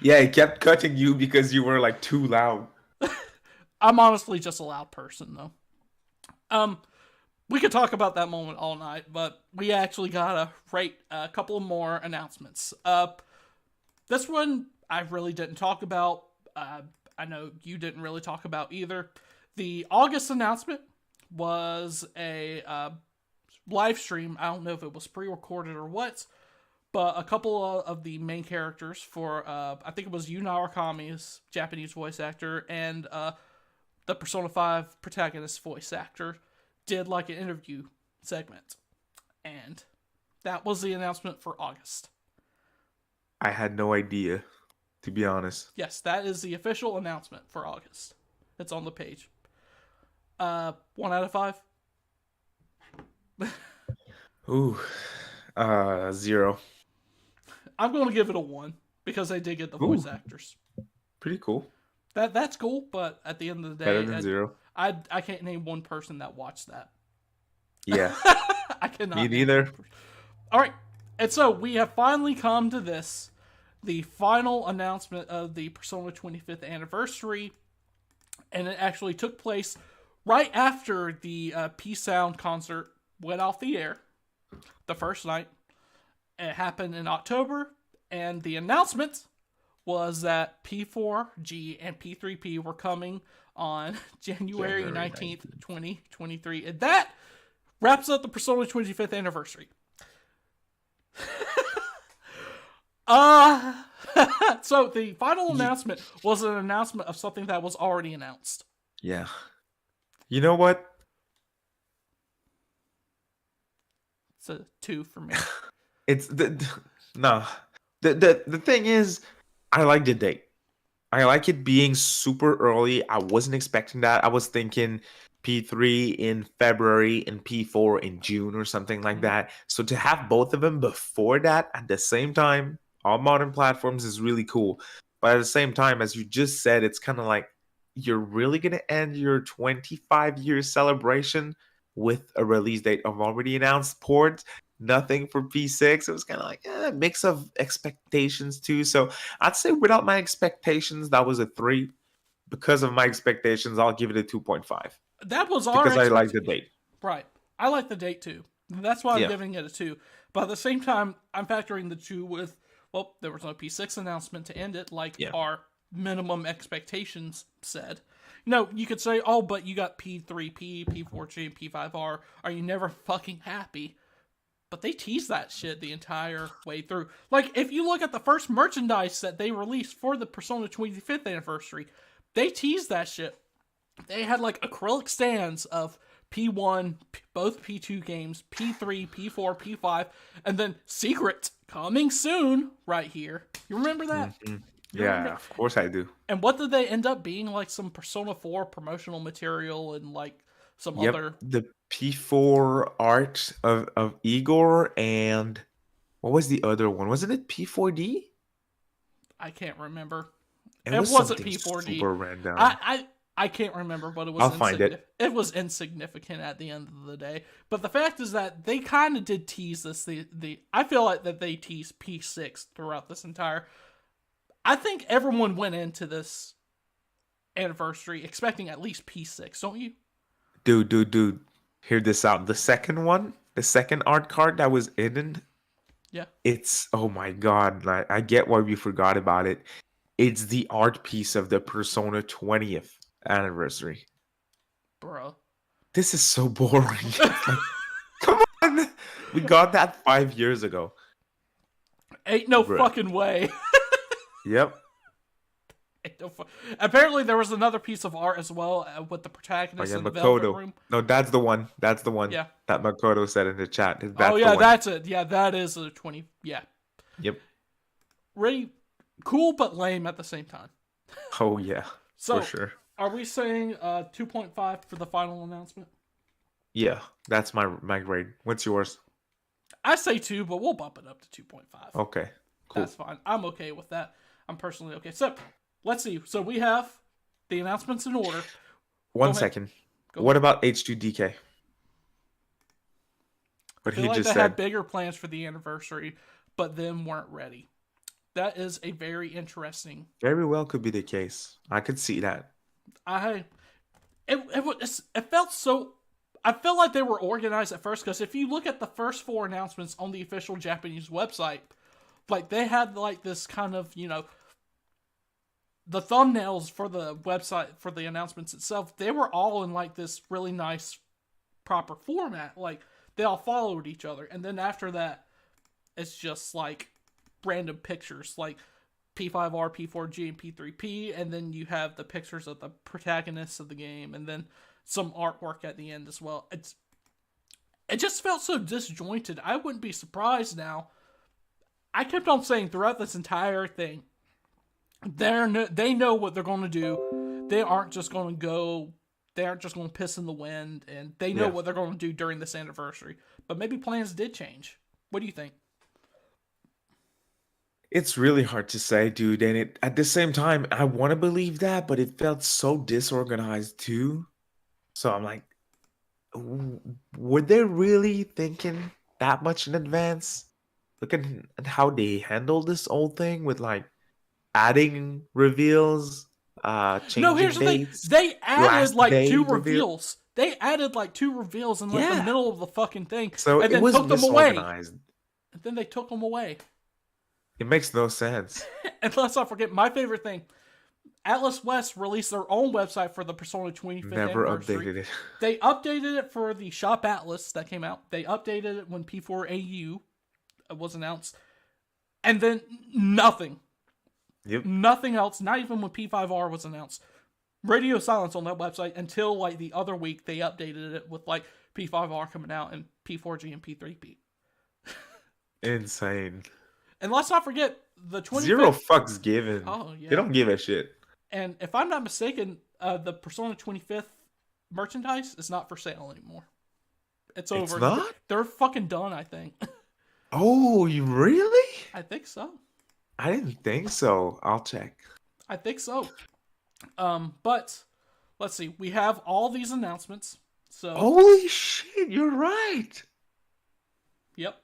Yeah, it kept cutting you because you were like too loud. I'm honestly just a loud person though. We could talk about that moment all night, but we actually gotta rate a couple more announcements. This one I really didn't talk about. I know you didn't really talk about either. The August announcement was a live stream. I don't know if it was pre-recorded or what, but a couple of the main characters for, I think it was Yu Narakami's Japanese voice actor and the Persona 5 protagonist voice actor did like an interview segment. And that was the announcement for August. I had no idea, to be honest. Yes, that is the official announcement for August. It's on the page. 1 out of 5? Ooh, 0. I'm going to give it a 1 because they did get the voice actors. Pretty cool. That's cool, but at the end of the day, better than 0. I can't name one person that watched that. Yeah. I cannot. Me neither. All right. And so we have finally come to this, the final announcement of the Persona 25th anniversary. And it actually took place right after the P-Sound concert went off the air, the first night. It happened in October, and the announcement was that P4G and P3P were coming on January 19th, 2023. And that wraps up the Persona 25th anniversary. So the final announcement was an announcement of something that was already announced. Yeah. You know what? It's a 2 for me. It's no. The thing is, I like the date. I like it being super early. I wasn't expecting that. I was thinking P3 in February and P4 in June or something like that. So to have both of them before that at the same time on modern platforms is really cool. But at the same time, as you just said, it's kind of like you're really going to end your 25-year celebration with a release date of already announced ports. Nothing for P6. It was kind of like a mix of expectations too. So I'd say without my expectations, that was a 3. Because of my expectations, I'll give it a 2.5. That was our because I like the date. Right. I like the date too. That's why I'm giving it a 2. But at the same time, I'm factoring the 2 with, well, there was no P6 announcement to end it, like our minimum expectations said. No, you could say, oh, but you got P3P, P4G, and P5R. Are you never fucking happy? But they teased that shit the entire way through. Like, if you look at the first merchandise that they released for the Persona 25th anniversary, they teased that shit. They had, like, acrylic stands of P1, both P2 games, P3, P4, P5, and then Secret coming soon right here. You remember that? Mm-hmm. Yeah, of course I do. And what did they end up being? Like some Persona 4 promotional material and like some other... The P4 art of Igor and... What was the other one? Wasn't it P4D? I can't remember. It wasn't P4D. Super random. I can't remember, but it was I'll find it. It was insignificant at the end of the day. But the fact is that they kind of did tease this. I feel like that they teased P6 throughout this entire... I think everyone went into this anniversary expecting at least P6, don't you? Dude. Hear this out. The second one, the second art card that was in... Yeah. It's... Oh my god. I get why we forgot about it. It's the art piece of the Persona 20th anniversary. Bro. This is so boring. Like, come on. We got that 5 years ago. Ain't no fucking way. Yep. Apparently, there was another piece of art as well with the protagonist in the Velvet Room. No, that's the one. That's the one. Yeah. That Makoto said in the chat. That's it. Yeah, that is a 20. Yeah. Yep. Really cool, but lame at the same time. Oh, yeah. So, for sure. Are we saying 2.5 for the final announcement? Yeah, that's my grade. What's yours? I say 2, but we'll bump it up to 2.5. Okay. Cool. That's fine. I'm okay with that. I'm personally okay. So, let's see. So, we have the announcements in order. One second. What about H2DK? What he just said. They had bigger plans for the anniversary, but then weren't ready. That is a very interesting... Very well could be the case. I could see that. It felt so... I felt like they were organized at first, because if you look at the first 4 announcements on the official Japanese website, like, they had, like, this kind of, you know... The thumbnails for the website, for the announcements itself, they were all in, like, this really nice, proper format. Like, they all followed each other. And then after that, it's just, like, random pictures, like P5R, P4G, and P3P. And then you have the pictures of the protagonists of the game. And then some artwork at the end as well. It just felt so disjointed. I wouldn't be surprised now. I kept on saying throughout this entire thing, they know what they're going to do. They aren't just going to piss in the wind, and they know what they're going to do during this anniversary. But maybe plans did change. What do you think? It's really hard to say, dude. And at the same time, I want to believe that, but it felt so disorganized too. So I'm like, were they really thinking that much in advance? Looking at how they handled this old thing with like adding reveals, changing no, here's dates. The thing. They added like 2 reveals. They added like 2 reveals in like the middle of the fucking thing. So and it then was took them away. disorganized. And then they took them away. It makes no sense. And let's not forget my favorite thing. Atlas West released their own website for the Persona 25th Never anniversary. updated it. They updated it for the Shop Atlas that came out. They updated it when P4AU was announced. And then nothing. Yep. Nothing else. Not even when P5R was announced. Radio silence on that website until like the other week they updated it with like P5R coming out and P4G and P3P. Insane. And let's not forget the 25th... Zero fucks given. Oh, yeah. They don't give a shit. And if I'm not mistaken, the Persona 25th merchandise is not for sale anymore. It's over. It's not? They're fucking done, I think. Oh, you really? I think so. I didn't think so. I'll check. I think so. But let's see. We have all these announcements. So holy shit, you're right. Yep.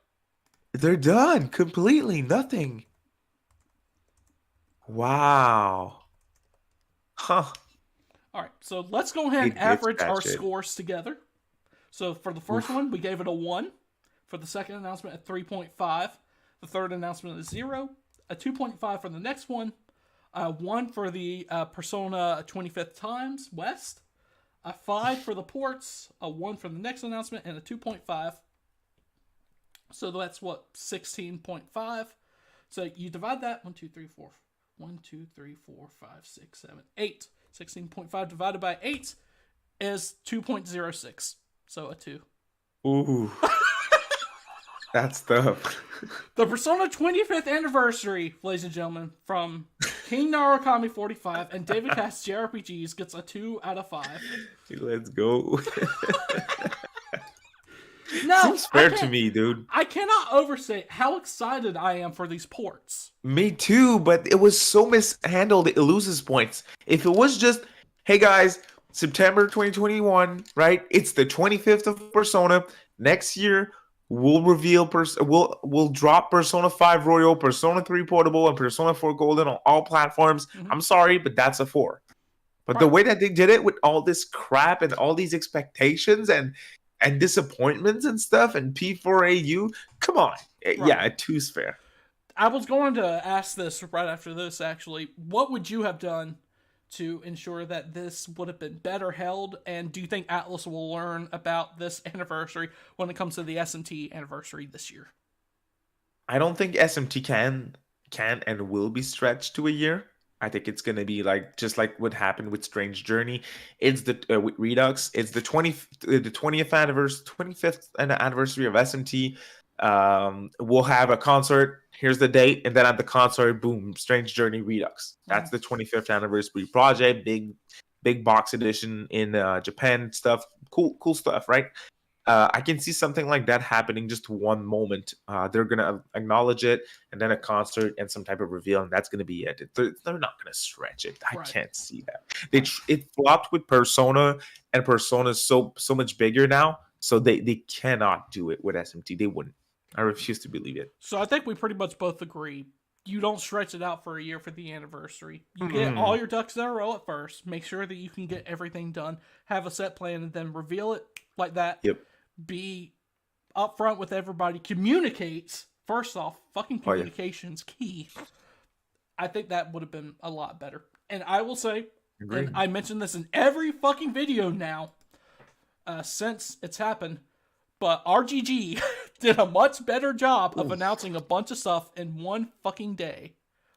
They're done completely. Nothing. Wow. Huh. All right. So let's go ahead and Big bitch average that our shit. scores together. So for the first one, we gave it a 1. For the second announcement, a 3.5. The third announcement is 0. A 2.5 for the next one. 1 for the Persona 25th Times West. A 5 for the ports. A 1 for the next announcement, and a 2.5. So that's what, 16.5. So you divide that 1, 2, 3, 4. 1, 2, 3, 4, 5, 6, 7, 8. 16.5 divided by 8 is 2.06. So a 2. Ooh. That's tough. The Persona 25th anniversary, ladies and gentlemen, from King Narukami 45 and David Cast JRPGs gets a 2 out of 5. Let's go. No, seems fair to me, dude. I cannot overstate how excited I am for these ports. Me too, but it was so mishandled it loses points. If it was just, hey guys, September 2021, right? It's the 25th of Persona. Next year, we'll reveal we'll drop Persona 5 Royal, Persona 3 Portable, and Persona 4 Golden on all platforms. Mm-hmm. I'm sorry, but that's a 4. But the way that they did it with all this crap and all these expectations and disappointments and stuff and P4AU, come on. Right. Yeah, a 2's fair. I was going to ask this right after this, actually. What would you have done to ensure that this would have been better held? And do you think Atlas will learn about this anniversary when it comes to the SMT anniversary this year? I don't think SMT can and will be stretched to a year. I think it's gonna be like just like what happened with Strange Journey. It's the with Redux. It's the 20th anniversary, 25th anniversary of SMT. We'll have a concert. Here's the date, and then at the concert, boom, Strange Journey Redux. That's the 25th anniversary project. Big box edition in Japan stuff. Cool stuff, right? I can see something like that happening just one moment. They're going to acknowledge it, and then a concert and some type of reveal, and that's going to be it. They're not going to stretch it. I can't see that. It flopped with Persona, and Persona is so much bigger now, so they cannot do it with SMT. They wouldn't. I refuse to believe it. So I think we pretty much both agree. You don't stretch it out for a year for the anniversary. You get all your ducks in a row at first. Make sure that you can get everything done. Have a set plan, and then reveal it like that. Yep. Be upfront with everybody. Communicate. First off, fucking communication's key. I think that would have been a lot better. And I will say, and I mentioned this in every fucking video now, since it's happened, but RGG did a much better job of announcing a bunch of stuff in one fucking day.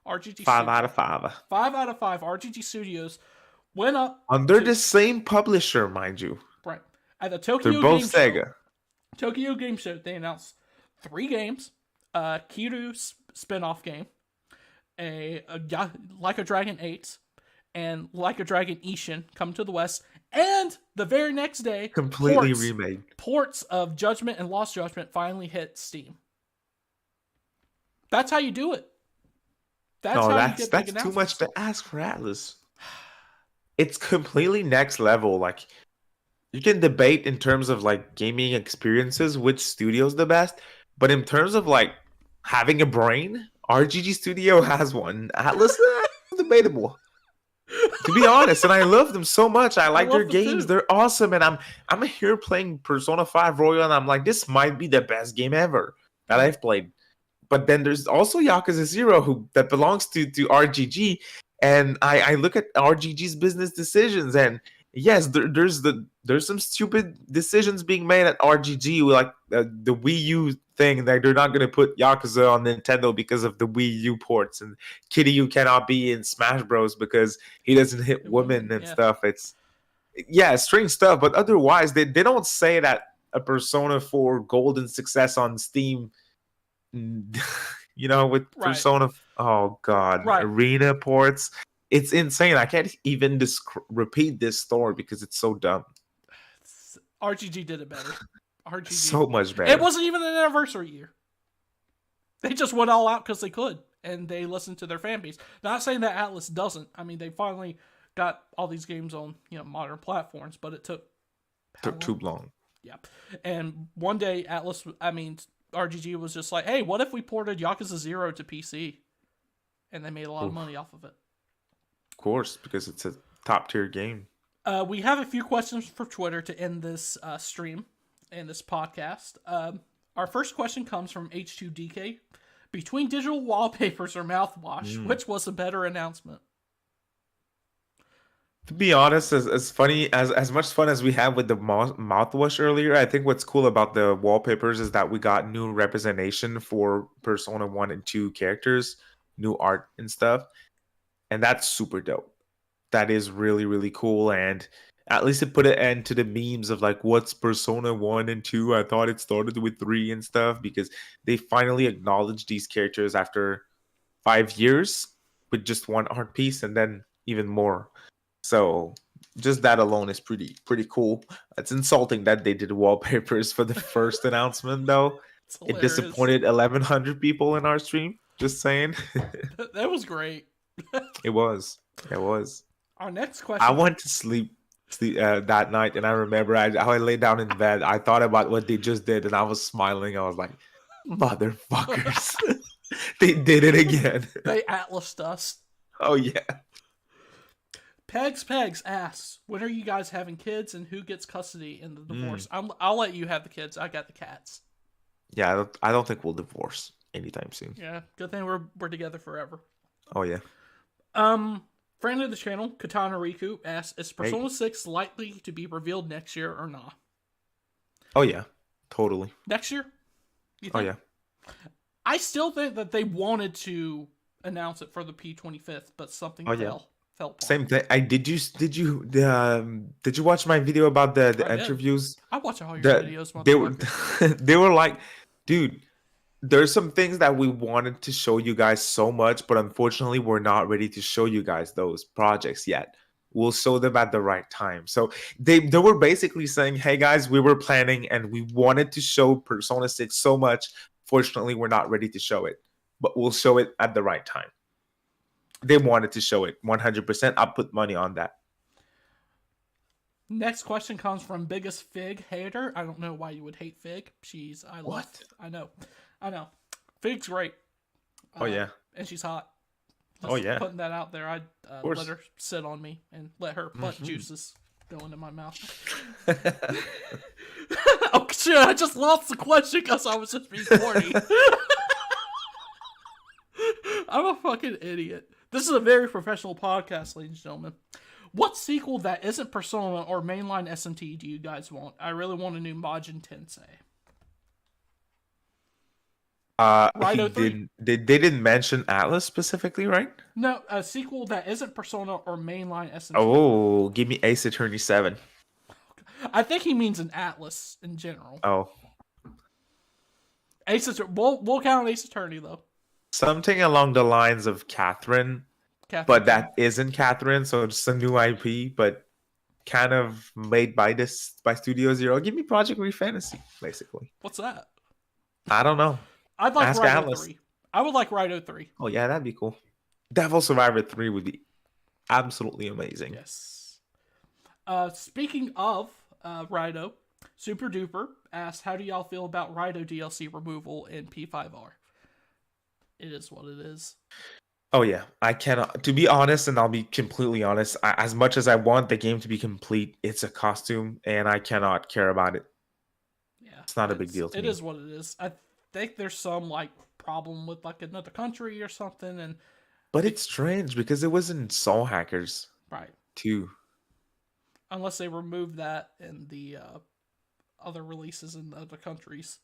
RGG 5 out of 5. 5 out of 5. RGG Studios went up under the same publisher, mind you. Right. At the Tokyo They're both Game Sega. Show, Tokyo Game Show, they announced 3 games. Kiru's spin-off game, a Like a Dragon 8, and Like a Dragon Ishin come to the West, and the very next day, completely remade. Ports of Judgment and Lost Judgment finally hit Steam. That's how you do it. That's too much to ask for Atlas. It's completely next level. Like, you can debate in terms of like gaming experiences, which studio's the best, but in terms of like having a brain, RGG Studio has one. Atlas, debatable. To be honest, and I love them so much. I like their games; they're awesome. And I'm here playing Persona 5 Royal, and I'm like, this might be the best game ever that I've played. But then there's also Yakuza 0 that belongs to RGG, and I look at RGG's business decisions, and yes, there's some stupid decisions being made at RGG, like the Wii U thing, that they're not going to put Yakuza on Nintendo because of the Wii U ports, and Kiryu cannot be in Smash Bros because he doesn't hit women and stuff. It's strange stuff, but otherwise they don't say that a Persona 4 Golden success on Steam, with Persona, oh god, Arena ports. It's insane. I can't even repeat this story because it's so dumb. RGG did it better. RGG so much better. It wasn't even an anniversary year. They just went all out because they could, and they listened to their fan base. Not saying that Atlas doesn't. I mean, they finally got all these games on modern platforms, but it took Took too long. Yeah. And one day RGG was just like, hey, what if we ported Yakuza 0 to PC? And they made a lot of money off of it. Of course, because it's a top tier game. We have a few questions for Twitter to end this stream and this podcast. Our first question comes from H2DK. Between digital wallpapers or mouthwash, which was a better announcement? To be honest, as funny as much fun as we had with the mouthwash earlier, I think what's cool about the wallpapers is that we got new representation for Persona 1 and 2 characters, new art and stuff. And that's super dope. That is really, really cool. And at least it put an end to the memes of like, what's Persona 1 and 2? I thought it started with 3 and stuff, because they finally acknowledged these characters after 5 years with just one art piece and then even more. So just that alone is pretty cool. It's insulting that they did wallpapers for the first announcement, though. It disappointed 1,100 people in our stream. Just saying. That was great. It was. Our next question. I went to sleep that night, and I remember I lay down in bed. I thought about what they just did, and I was smiling. I was like, motherfuckers. They did it again. They atlased us. Oh, yeah. Pegs asks, when are you guys having kids and who gets custody in the divorce? I'll let you have the kids. I got the cats. Yeah, I don't think we'll divorce anytime soon. Yeah, good thing we're together forever. Oh, yeah. Friend of the channel, Katana Riku, asks, is Persona 6 likely to be revealed next year or not? Oh, yeah. Totally. Next year? Oh, yeah. I still think that they wanted to announce it for the P25th, but something fell. Same thing. Did you watch my video about the interviews? I watch all your videos. They were like, dude, there's some things that we wanted to show you guys so much, but unfortunately we're not ready to show you guys those projects yet. We'll show them at the right time. So they were basically saying, hey guys, we were planning and we wanted to show Persona 6 so much. Fortunately, we're not ready to show it, but we'll show it at the right time. They wanted to show it 100%. I'll put money on that. Next question comes from Biggest Fig Hater. I don't know why you would hate Fig. I know. Fig's great. Oh, yeah. And she's hot. Just putting that out there. I'd let her sit on me and let her butt juices go into my mouth. Oh, shit. I just lost the question because I was just being corny. I'm a fucking idiot. This is a very professional podcast, ladies and gentlemen. What sequel that isn't Persona or mainline SMT do you guys want? I really want a new Majin Tensei. They didn't mention Atlas specifically, right? No, a sequel that isn't Persona or mainline SMT. Oh, give me Ace Attorney 7. I think he means an Atlas in general. Oh. We'll count Ace Attorney, though. Something along the lines of Catherine, but that isn't Catherine, so it's a new IP, but kind of made by Studio Zero. Give me Project Re Fantasy, basically. What's that? I don't know. I'd like Raido 3. I would like Raido 3. Oh, yeah, that'd be cool. Devil Survivor 3 would be absolutely amazing. Yes. Speaking of Raido, Super Duper asked, how do y'all feel about Raido DLC removal in P5R? It is what it is. Oh, yeah. I cannot... To be honest, and I'll be completely honest, as much as I want the game to be complete, it's a costume, and I cannot care about it. Yeah. It's not a big deal to me. It is what it is. I think there's some, problem with, another country or something, But it's strange, because it was in Soul Hackers. Right. Too. Unless they remove that in the other releases in other countries.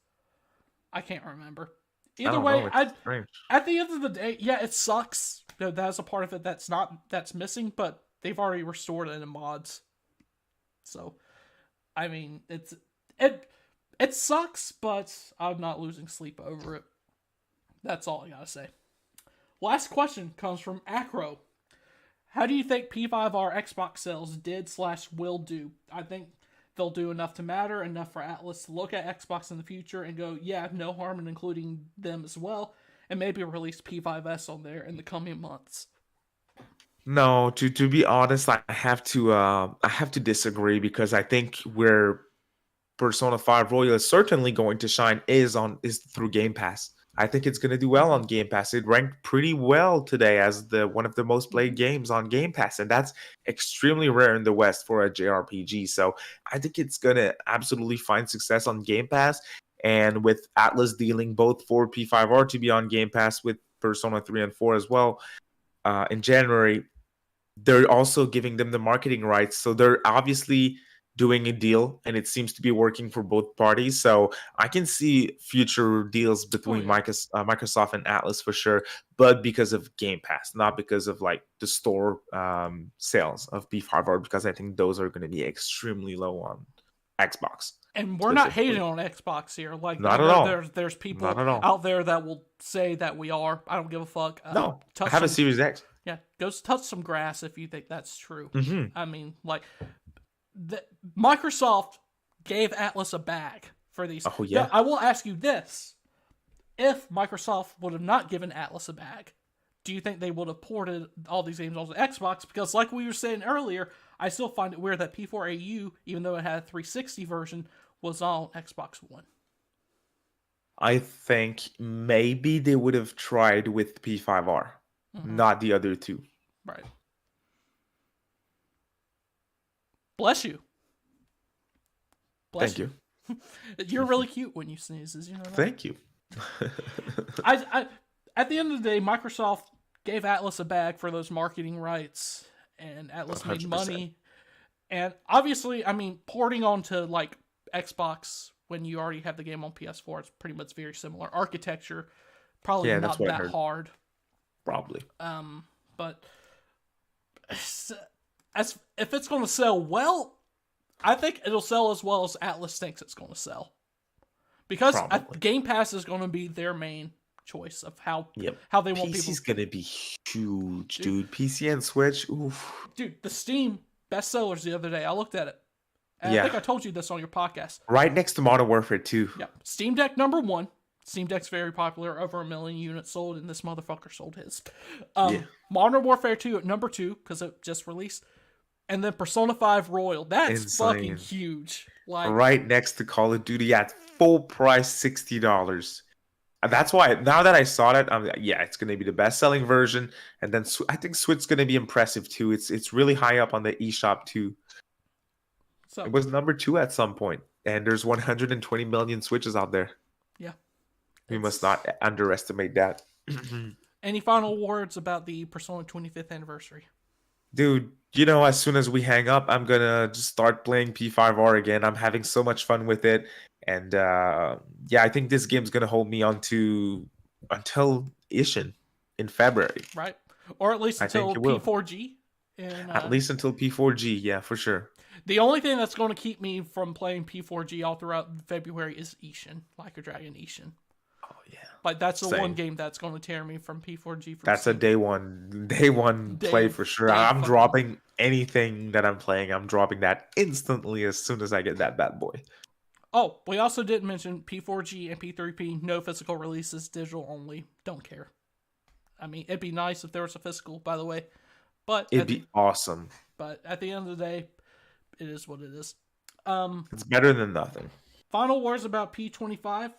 I can't remember. Either way, at the end of the day, yeah, it sucks. That's a part of it that's missing, but they've already restored it in mods. So, I mean, it sucks, but I'm not losing sleep over it. That's all I gotta say. Last question comes from Acro. How do you think P5R Xbox sales did/will do? I think they'll do enough to matter, enough for Atlas to look at Xbox in the future and go, yeah, no harm in including them as well, and maybe release P5S on there in the coming months. No, to be honest, I have to disagree because I think where Persona 5 Royal is certainly going to shine is through Game Pass. I think it's going to do well on Game Pass. It ranked pretty well today as the one of the most played games on Game Pass, and that's extremely rare in the West for a JRPG. So I think it's going to absolutely find success on Game Pass. And with Atlas dealing both for P5R to be on Game Pass with Persona 3 and 4 as well in January, they're also giving them the marketing rights. So they're obviously doing a deal, and it seems to be working for both parties. So I can see future deals between Microsoft and Atlas for sure, but because of Game Pass, not because of like the store sales of P5R, because I think those are going to be extremely low on Xbox. And we're not hating on Xbox here. Like, not at all. There's people out there that will say that we are. I don't give a fuck. No, I have a Series X. Yeah, go touch some grass if you think that's true. Mm-hmm. I mean, like, Microsoft gave Atlas a bag for these. Oh, yeah. Now, I will ask you this. If Microsoft would have not given Atlas a bag, do you think they would have ported all these games onto Xbox? Because like we were saying earlier, I still find it weird that P4AU, even though it had a 360 version, was on Xbox One. I think maybe they would have tried with P5R, not the other two. Right. Bless you. Thank you. You're really cute when you sneeze, you know that? Thank you. I at the end of the day, Microsoft gave Atlas a bag for those marketing rights, and Atlas 100%. Made money. And obviously, I mean, porting onto like Xbox when you already have the game on PS4, it's pretty much very similar architecture. Probably not that hard. Probably. But as if it's going to sell well, I think it'll sell as well as Atlas thinks it's going to sell. Because Game Pass is going to be their main choice of how they want people. PC's going to be huge, dude. PC and Switch, oof. Dude, the Steam bestsellers the other day, I looked at it. And I think I told you this on your podcast. Right next to Modern Warfare 2. Yep. Steam Deck #1. Steam Deck's very popular, over 1 million units sold, and this motherfucker sold his. Modern Warfare 2 at #2, because it just released. And then Persona 5 Royal. That's insane. Fucking huge. Like, right next to Call of Duty at full price, $60. That's why, now that I saw that, I'm like, yeah, it's going to be the best-selling version. And then I think Switch's going to be impressive, too. It's really high up on the eShop, too. So, it was #2 at some point. And there's 120 million Switches out there. Yeah. We must not underestimate that. Any final words about the Persona 25th anniversary? Dude, you know, as soon as we hang up, I'm going to just start playing P5R again. I'm having so much fun with it. And I think this game's going to hold me until Ishin in February. Right. Or at least until P4G. At least until P4G, yeah, for sure. The only thing that's going to keep me from playing P4G all throughout February is Ishin, Like a Dragon Ishin. Oh, yeah. Like, that's the one game that's going to tear me from P4G. That's a day one play for sure. I'm dropping anything that I'm playing. I'm dropping that instantly as soon as I get that bad boy. Oh, we also didn't mention P4G and P3P, no physical releases, digital only. Don't care. I mean, it'd be nice if there was a physical, by the way. But it'd be awesome. But at the end of the day, it is what it is. It's better than nothing. Final words about P25.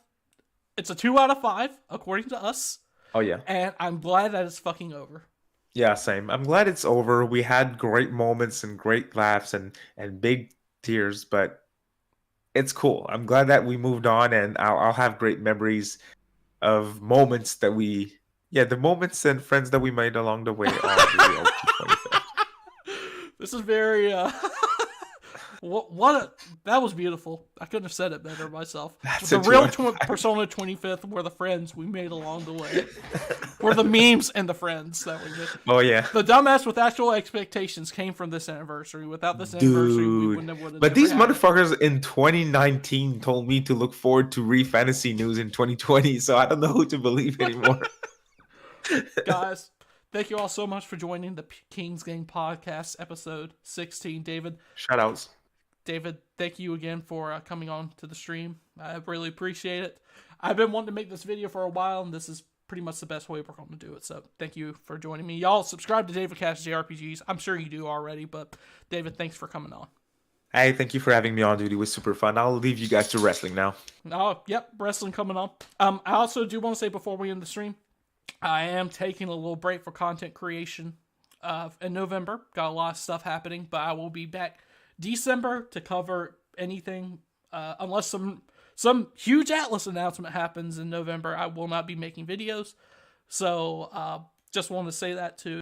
It's a 2 out of 5, according to us. Oh, yeah. And I'm glad that it's fucking over. Yeah, same. I'm glad it's over. We had great moments and great laughs and big tears, but it's cool. I'm glad that we moved on, and I'll have great memories of moments that the moments and friends that we made along the way. This is very, that was beautiful. I couldn't have said it better myself. The real Persona 25th were the friends we made along the way. Were the memes and the friends that we did. Oh, yeah. The dumbass with actual expectations came from this anniversary. Without this anniversary, we wouldn't have. But these motherfuckers in 2019 told me to look forward to Fantasy news in 2020, so I don't know who to believe anymore. Guys, thank you all so much for joining the King's Game Podcast, episode 16. David. Shoutouts. David, thank you again for coming on to the stream. I really appreciate it. I've been wanting to make this video for a while, and this is pretty much the best way we're going to do it. So thank you for joining me. Y'all subscribe to David Cash JRPGs. I'm sure you do already, but David, thanks for coming on. Hey, thank you for having me on, dude. It was super fun. I'll leave you guys to wrestling now. Oh, yep, wrestling coming on. I also do want to say before we end the stream, I am taking a little break for content creation in November. Got a lot of stuff happening, but I will be back December to cover anything unless some huge Atlas announcement happens in November. I will not be making videos. So just wanted to say that too.